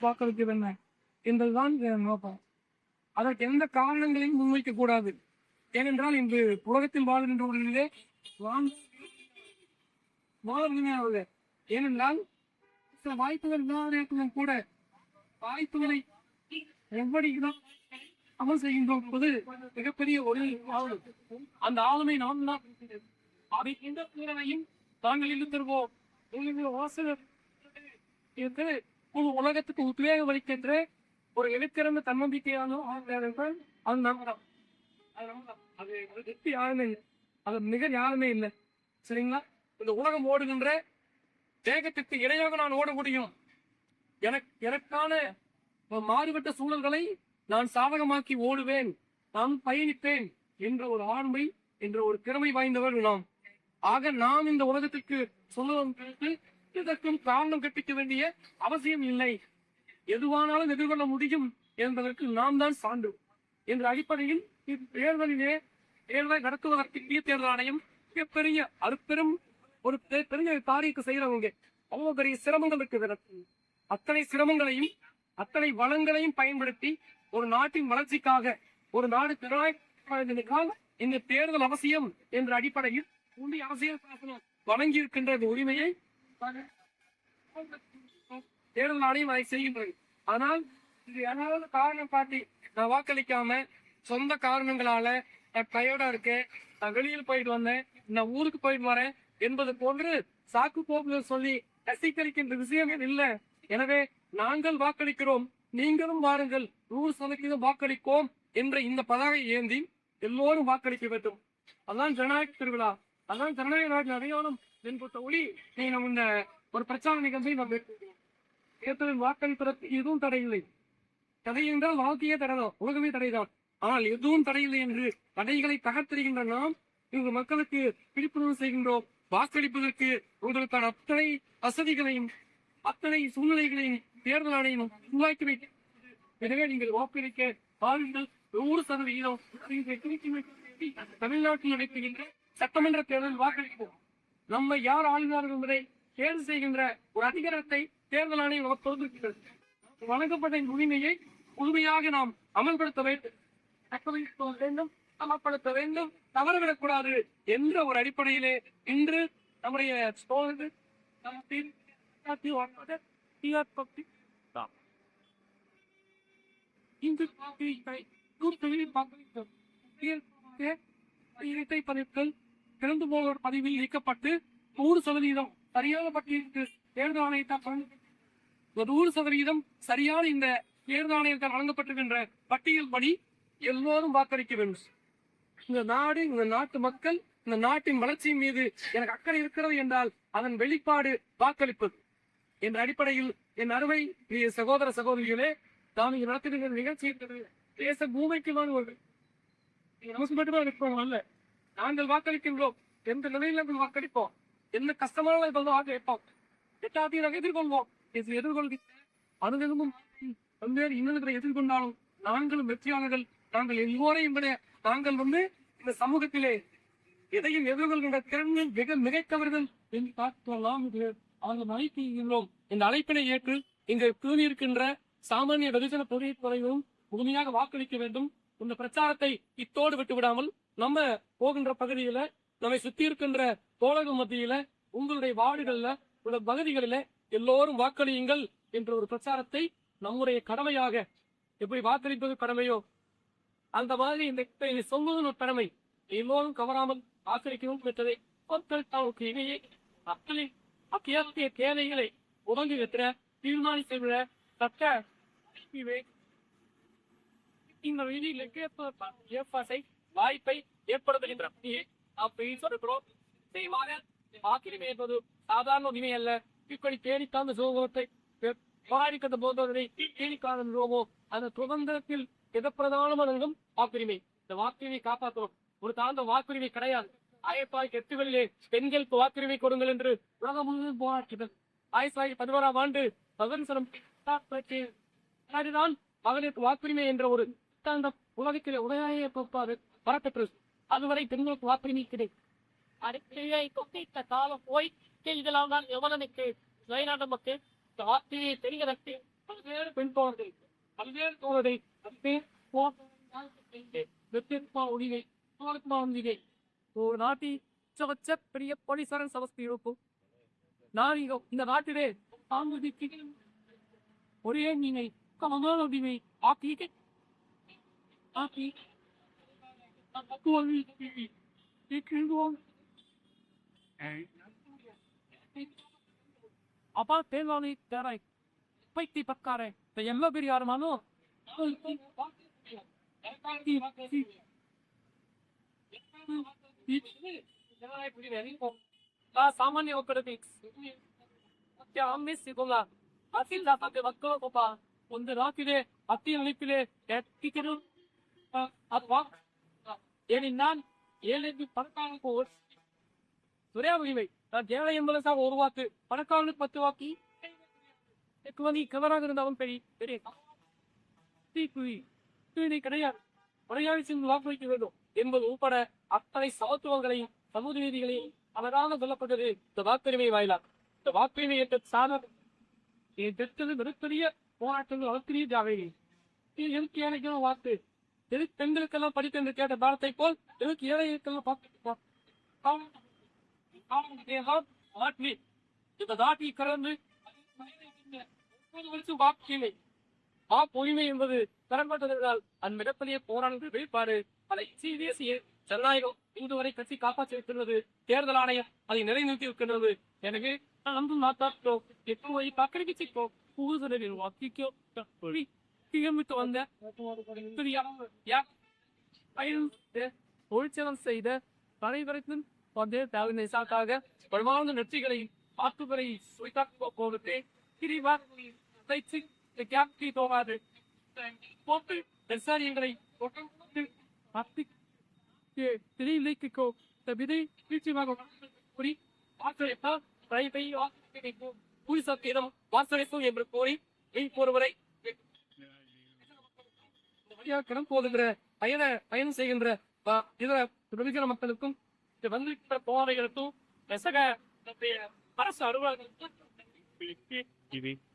வாக்களிக்க வேண்டும் என்பதுதான் நோக்கம். அதற்கு எந்த காரணங்களையும் முன்வைக்க கூடாது. ஏனென்றால் இன்று உலகத்தில் வாழ்கின்றவர்களிலே வாழ ஏனென்றால் சில வாய்ப்புகள் இல்லாத கூட வாய்ப்புகளை எப்படி அமல் செய்கின்றோம் என்பது மிகப்பெரிய ஒரு அந்த ஆளுமை நாம் தான். அதை எந்த திறனையும் தாங்கள் இழுத்திருவோம். உலகத்துக்கு உத்வேக வலிக்கின்ற ஒரு எழுத்திறந்த தன்னம்பிக்கையான அது நம்மதான். அது வெற்றி யாருமே இல்லை, அது நிகர் யாருமே இல்லை. சரிங்களா? இந்த உலகம் ஓடுகின்ற வேகத்திற்கு இணையாக நான் ஓட முடியும். எனக்கான மாறுபட்ட சூழல்களை நான் சாதகமாக்கி ஓடுவேன், நான் பயணிப்பேன் என்ற ஒரு ஆண்மை என்ற ஒரு திறமை வாய்ந்தவர்கள் நாம். ஆக நாம் இந்த உலகத்திற்கு சொல்லுவோம், இதற்கும் காரணம் கற்பிக்க வேண்டிய அவசியம் இல்லை. எதுவானாலும் எதிர்கொள்ள முடியும் என்பதற்கு நாம் தான் சான்று என்ற அடிப்படையில் தேர்தலை நடத்துவதற்கு இந்திய தேர்தல் ஆணையம் மிகப்பெரிய அருப்பெரும் ஒரு பெரிய காரியத்தை செய்யறவங்க. அவ்வளவு பெரிய சிரமங்கள் இருக்குது. அத்தனை சிரமங்களையும் அத்தனை வளங்களையும் பயன்படுத்தி ஒரு நாட்டின் வளர்ச்சிக்காக ஒரு நாடு திறனாய்க்காக இந்த தேர்தல் அவசியம் என்ற அடிப்படையில் இந்திய அரசியல் சாசனம் வழங்கி இருக்கின்ற உரிமையை தேர்தல் ஆணையம் அதை செய்கின்றது. ஆனால் இது ஏதாவது காரணம் காட்டி நான் வாக்களிக்காம சொந்த காரணங்களால நான் டயர்டா இருக்கேன், நான் வெளியில் போயிட்டு வந்தேன், நான் ஊருக்கு போயிட்டு வரேன் என்பது போன்று சாக்கு போக்குகள் சொல்லி ரசிகரிக்கின்ற விஷயமே இல்லை. எனவே நாங்கள் வாக்களிக்கிறோம், நீங்களும் வாருங்கள், 100% வாக்களிப்போம் என்ற இந்த பதாகை ஏந்தி எல்லோரும் வாக்களிக்க வேண்டும். அதான் ஜனநாயக திருவிழா, அதான் ஜனநாயக நாட்டின் அடையாளம் என்பத ஒளி நீ நம்ம இந்த ஒரு பிரச்சார நிகழ்ச்சி நம்ம தேர்தலில் வாக்களிப்பதற்கு எதுவும் தடையில்லை. தடை என்றால் வாழ்க்கையே தடைதான், உலகமே தடைதான். ஆனால் எதுவும் தடையில்லை என்று தடைகளை தகர்த்தெறிகின்ற நாம் இங்கு மக்களுக்கு விழிப்புணர்வு செய்கின்றோம். வாக்களிப்பதற்கு உங்களுக்கான அத்தனை வசதிகளையும் அத்தனை சூழ்நிலைகளையும் தேர்தல் ஆணையம் உருவாக்கி வைக்கிறது. எனவே நீங்கள் வாக்களிக்க பாருங்கள். 100% தமிழ்நாட்டில் நடைபெறுகின்ற சட்டமன்ற தேர்தல் வாக்களிப்போம். நம்மை யார் ஆளுநர்கள் என்பதை தேர்வு செய்கின்ற ஒரு அதிகாரத்தை தேர்தல் ஆணையம் நமக்கு கொடுத்திருக்கிறது. வழங்கப்பட்ட உரிமையை முழுமையாக நாம் அமல்படுத்த வேண்டும், அமல்படுத்த வேண்டும், தவறவிடக்கூடாது என்ற ஒரு அடிப்படையிலே இன்று நம்முடைய திறந்து போகிற பதிவில் நீக்கப்பட்டு 100% சரியான பட்டியலுக்கு தேர்தல் ஆணையத்தால் 100% சரியான இந்த தேர்தல் ஆணையத்தால் வழங்கப்பட்டிருக்கின்ற பட்டியல் படி எல்லோரும் வாக்களிக்க வேண்டும். இந்த நாடு, இந்த நாட்டு மக்கள், இந்த நாட்டின் வளர்ச்சியின் மீது எனக்கு அக்கறை இருக்கிறது என்றால் அதன் வெளிப்பாடு வாக்களிப்பது என்ற அடிப்படையில் என் அருமை சகோதர சகோதரிகளே, நாம் இங்கு நடத்துகிற நிகழ்ச்சி தேச பூமிக்கு நமக்கு மட்டுமே இருக்கிறோம் அல்ல, நாங்கள் வாக்களிக்கின்றோம் எந்த நிலையில் நாங்கள் வாக்களிப்போம், என்ன கஷ்டமான வாக்களிப்போம், எல்லாத்தையும் நாங்கள் எதிர்கொள்வோம். எதிர்கொள்கின்ற அனுதினமும் பல்வேறு இன்னல்களை எதிர்கொண்டாலும் நாங்களும் வெற்றியாளர்கள். நாங்கள் எல்லோரையும் விட நாங்கள் இந்த சமூகத்திலே எதையும் எதிர்கொள்கின்ற திறன்கள் மிக மிகைத்தவர்கள் என்று பார்த்துள்ளோம். அவர்கள் அழைக்கின்றோம். இந்த அழைப்பினை ஏற்று இங்கு கூறியிருக்கின்ற சாமானிய வெகுஜன பொதுத்துறையும் முழுமையாக வாக்களிக்க வேண்டும். இந்த பிரச்சாரத்தை இத்தோடு விட்டு விடாமல் நம்ம போகின்ற பகுதியில, நம்மை சுத்தி இருக்கின்ற தோழர்கள் மத்தியில, உங்களுடைய வார்டுகள்ல, உள்ள பகுதிகளில எல்லோரும் வாக்களியுங்கள் என்ற ஒரு பிரச்சாரத்தை நம்முடைய கடமையாக, எப்படி வாக்களிப்பது கடமையோ அந்த மாதிரி இந்த சொல்வதன் ஒரு கடமை எல்லோரும் கவராமல் வாக்களிக்கவும் பெற்றதை தமக்கு இணையே மக்களின் அத்தியாவசிய தேவைகளை உடங்கு வைக்கிற தீர்மானித்த சட்ட இந்த ஏற்பாட்டை வாய்ப்பை ஏற்படுத்துகின்ற வாக்குரிமை என்பது சாதாரண உரிமை அல்ல. இப்படி தேடிக்காந்த சோகத்தை பாதிக்கத்த போதனை தேடிக்காதோமோ அந்த சுதந்திரத்தில் எதப்பிரதானமானதும் வாக்குரிமை. இந்த வாக்குரிமை காப்பாற்றணும். ஒரு தாழ்ந்த வாக்குரிமை கிடையாது. 1908 பெண்களுக்கு வாக்குரிமை கொடுங்கள் என்று உலகம் முழுவதும் போராடினர். 1911 ஆண்டு தான் மகளிருக்கு வாக்குரிமை என்ற ஒரு உலகத்தில் உலகையே வரப்பெற்றது. அதுவரை பெண்களுக்கு வாக்குரிமை கிடைக்கும் காலம் போய் இதெல்லாம் தான் எவனுக்கு வயநாடு மக்கள் வாக்குரிமையை தெரிகிறதற்கு பல்வேறு பெண் தோழர்கள் பல்வேறு தோழரை ஒளிகை ஒளிகை ஒரு நாட்டில் உச்சபட்ச பெரிய போலீசாரன் சமஸ்தி இருக்கும் நாரிகம் இந்த நாட்டிலே தாங்குதிக்கு ஒரே மீனை கமமான மீனை ஆக்கி ஆக்கி அப்பா தேர்வாணி தேராய் பைத்தி பக்காரே ಎಲ್ಲ ಬಿರಿಯಾರ ಮಾನು ಸಾಮಾನ್ಯ ಒಕ್ಕಡತಿ ಸಿಗೋಲ್ಲ ಅತಿಲ್ಲ ಮಕ್ಕಳು ಪಾಪ ಒಂದು ರಾಕಿದೆ ಅತಿ ಅಳಿಪಿದೆ ಎತ್ತಿರು ಅಥವಾ ஏனி நான் ஏழு பணக்காரனுக்கு துறையா உரிமை நான் தேவை என்பதை ஒரு வாக்கு பணக்காரனுக்கு 10 வாக்கி கவராக இருந்தாலும் பெரிய கிடையாது வாக்களிக்க வேண்டும் என்பது உட்பட அத்தனை சமத்துவங்களையும் சமூக நீதிகளையும் அவராக சொல்லப்பட்டது இந்த வாக்குரிமை வாயிலாக இந்த வாக்குரிமை ஏற்ற சாதனை பெற்றது மிகப்பெரிய போராட்டங்கள் வளர்க்கிற தேவை எதுக்கு ஏழைக்கெல்லாம் வாக்கு எதுக்கு பெண்களுக்கெல்லாம் படிப்பு என்று கேட்ட பாரத்தை போல் எதுக்கு ஏழைகளுக்கெல்லாம் பார்த்து இந்த நாட்டில் கடந்து வாக்குரிமை வாக்குரிமை என்பது பெறப்பட்டதால் அந்மிடப்பலிய போராட்டங்கள் வெளிப்பாடு அதை தேசிய ஜனநாயகம் இன்று வரை கட்சி காப்பாற்றி வைத்துள்ளது தேர்தல் ஆணையம் அதை நிறைநிறுத்தி இருக்கின்றது எனவே அன்பு மாத்தாட்டோ எப்போதை பக்கடிக்கோ புகுதலில் வாக்கிக்கோ திகமிட்டு வந்த ஒழிச்சலம் செய்த அனைவருக்கும் தேவையான சாக்காக பலமான நெற்றிகளையும் வாக்குகளை சுவைத்தாக்க போவதே போட்டு விசாரியங்களை விதை வீழ்ச்சியாக வாசனைப்பு என்று கூறி ஒருவரை கடன் போதுகிற பயணம் செய்கின்ற இதர விபஜன மக்களுக்கும் வந்து போராளிகளுக்கும் அரசு அலுவலர்களுக்கும்